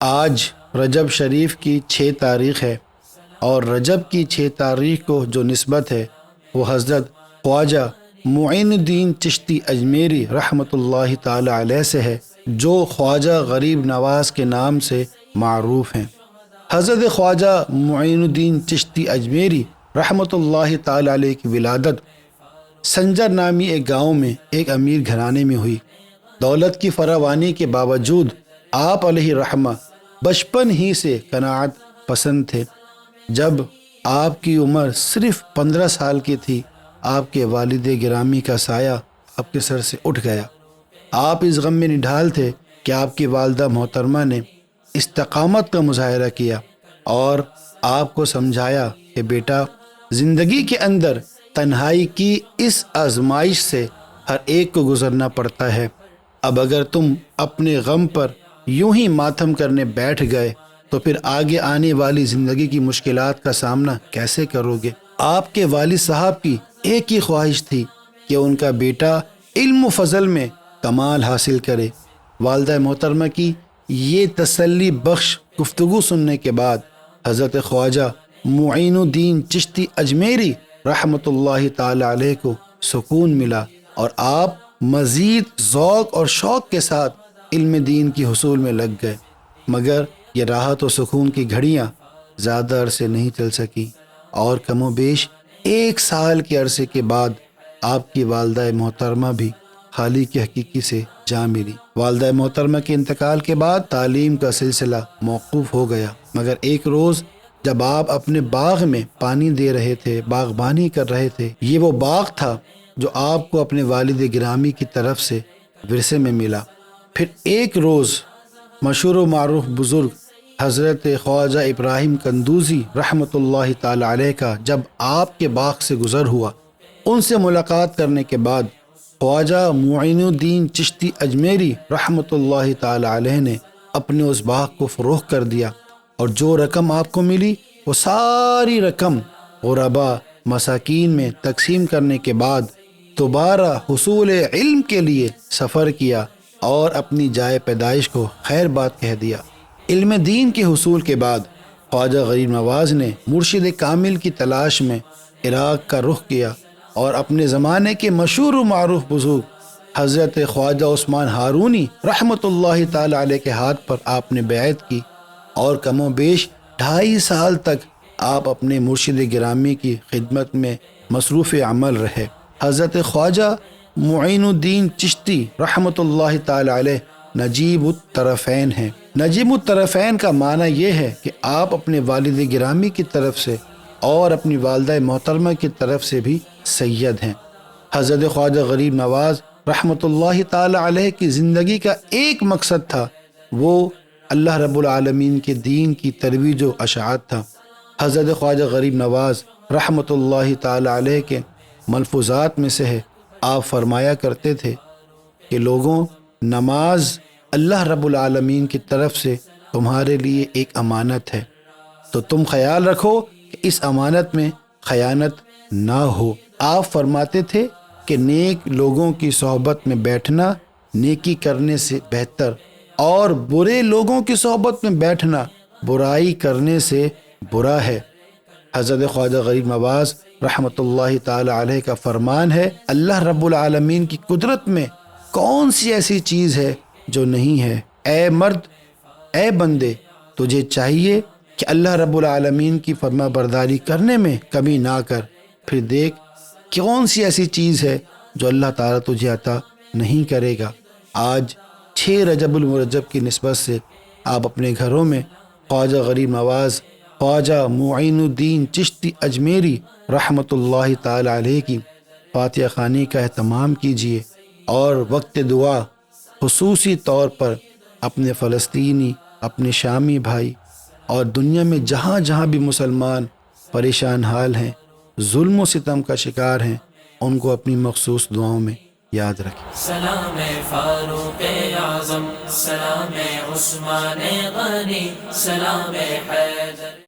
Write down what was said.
آج رجب شریف کی 6 تاریخ ہے، اور رجب کی 6 تاریخ کو جو نسبت ہے وہ حضرت خواجہ معین الدین چشتی اجمیری رحمۃ اللہ تعالی علیہ سے ہے، جو خواجہ غریب نواز کے نام سے معروف ہیں۔ حضرت خواجہ معین الدین چشتی اجمیری رحمۃ اللہ تعالی علیہ کی ولادت سنجر نامی ایک گاؤں میں ایک امیر گھرانے میں ہوئی۔ دولت کی فراوانی کے باوجود آپ علیہ رحمہ بچپن ہی سے قناعت پسند تھے۔ جب آپ کی عمر صرف 15 سال کی تھی، آپ کے والد گرامی کا سایہ آپ کے سر سے اٹھ گیا۔ آپ اس غم میں نڈھال تھے کہ آپ کی والدہ محترمہ نے استقامت کا مظاہرہ کیا اور آپ کو سمجھایا کہ بیٹا، زندگی کے اندر تنہائی کی اس آزمائش سے ہر ایک کو گزرنا پڑتا ہے۔ اب اگر تم اپنے غم پر یوں ہی ماتم کرنے بیٹھ گئے تو پھر آگے آنے والی زندگی کی مشکلات کا سامنا کیسے کرو گے؟ آپ کے والد صاحب کی ایک ہی خواہش تھی کہ ان کا بیٹا علم و فضل میں کمال حاصل کرے۔ والدہ محترمہ کی یہ تسلی بخش گفتگو سننے کے بعد حضرت خواجہ معین الدین چشتی اجمیری رحمۃ اللہ تعالی علیہ کو سکون ملا، اور آپ مزید ذوق اور شوق کے ساتھ علم دین کی حصول میں لگ گئے۔ مگر یہ راحت و سکون کی گھڑیاں زیادہ عرصے نہیں چل سکی، اور کم و بیش 1 سال کے عرصے کے بعد آپ کی والدہ محترمہ بھی خالق حقیقی سے جا ملی۔ والدہ محترمہ کے انتقال کے بعد تعلیم کا سلسلہ موقوف ہو گیا، مگر ایک روز جب آپ اپنے باغ میں پانی دے رہے تھے، باغبانی کر رہے تھے، یہ وہ باغ تھا جو آپ کو اپنے والد گرامی کی طرف سے ورثے میں ملا۔ پھر ایک روز مشہور و معروف بزرگ حضرت خواجہ ابراہیم قندوزی رحمۃ اللہ تعالی علیہ کا جب آپ کے باغ سے گزر ہوا، ان سے ملاقات کرنے کے بعد خواجہ معین الدین چشتی اجمیری رحمۃ اللہ تعالی علیہ نے اپنے اس باغ کو فروخت کر دیا، اور جو رقم آپ کو ملی وہ ساری رقم غربا مساکین میں تقسیم کرنے کے بعد دوبارہ حصول علم کے لیے سفر کیا اور اپنی جائے پیدائش کو خیر بات کہہ دیا۔ علم دین کے حصول کے بعد خواجہ غریب نواز نے مرشد کامل کی تلاش میں عراق کا رخ کیا، اور اپنے زمانے کے مشہور و معروف بزرگ حضرت خواجہ عثمان ہارونی رحمۃ اللہ تعالی علیہ کے ہاتھ پر آپ نے بیعت کی، اور کم و بیش 2.5 سال تک آپ اپنے مرشد گرامی کی خدمت میں مصروف عمل رہے۔ حضرت خواجہ معین الدین چشتی رحمۃ اللہ تعالی علیہ نجیب الطرفین ہیں۔ نجیب الطرفین کا معنی یہ ہے کہ آپ اپنے والد گرامی کی طرف سے اور اپنی والدہ محترمہ کی طرف سے بھی سید ہیں۔ حضرت خواجہ غریب نواز رحمۃ اللہ تعالی علیہ کی زندگی کا ایک مقصد تھا، وہ اللہ رب العالمین کے دین کی ترویج و اشاعت تھا۔ حضرت خواجہ غریب نواز رحمۃ اللہ تعالی علیہ کے ملفوظات میں سے ہے، آپ فرمایا کرتے تھے کہ لوگوں، نماز اللہ رب العالمین کی طرف سے تمہارے لیے ایک امانت ہے، تو تم خیال رکھو کہ اس امانت میں خیانت نہ ہو۔ آپ فرماتے تھے کہ نیک لوگوں کی صحبت میں بیٹھنا نیکی کرنے سے بہتر، اور برے لوگوں کی صحبت میں بیٹھنا برائی کرنے سے برا ہے۔ حضرت خواجہ غریب نواز رحمۃ اللہ تعالی علیہ کا فرمان ہے، اللہ رب العالمین کی قدرت میں کون سی ایسی چیز ہے جو نہیں ہے؟ اے مرد، اے بندے، تجھے چاہیے کہ اللہ رب العالمین کی فرما برداری کرنے میں کمی نہ کر، پھر دیکھ کون سی ایسی چیز ہے جو اللہ تعالیٰ تجھے عطا نہیں کرے گا۔ آج 6 رجب المرجب کی نسبت سے آپ اپنے گھروں میں خواجہ غریب نواز خواجہ معین الدین چشتی اجمیری رحمۃ اللہ تعالی علیہ کی فاتحہ خوانی کا اہتمام کیجیے، اور وقت دعا خصوصی طور پر اپنے فلسطینی، اپنے شامی بھائی اور دنیا میں جہاں جہاں بھی مسلمان پریشان حال ہیں، ظلم و ستم کا شکار ہیں، ان کو اپنی مخصوص دعاؤں میں یاد رکھیں۔ سلام فاروق اعظم، سلام عثمان غنی، سلام حیدر۔